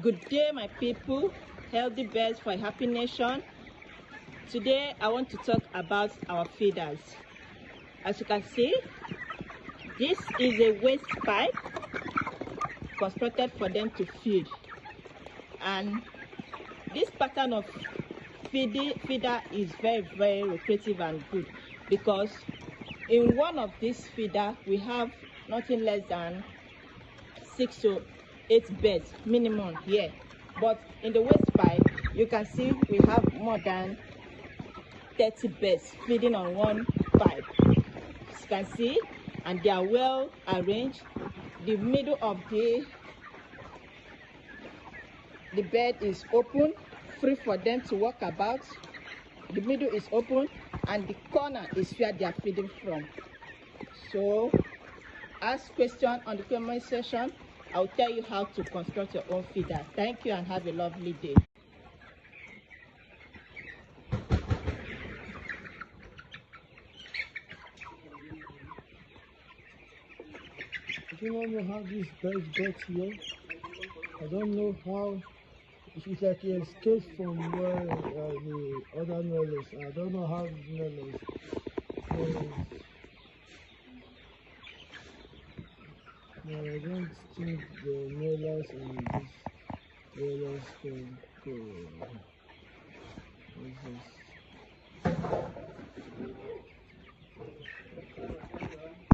Good day, my people. Healthy birds for a happy nation. Today I want to talk about our feeders. As you can see, this is a waste pipe constructed for them to feed, and this pattern of feeder is very lucrative and good, because in one of these feeder we have nothing less than 6 to 8 birds minimum here, but in the waste pipe you can see we have more than 30 birds feeding on one pipe, as you can see, and they are well arranged. The middle of the bed is open, free for them to walk about. The middle is open and the corner is where they are feeding from. So ask questions on the comment section. I'll tell you how to construct your own feeder. Thank you and have a lovely day. I do not know how these birds got here. I don't know how. It's like he escaped from where the other dwellers. I don't know how the dwellers. No, I don't think the dwellers in this dwellers can.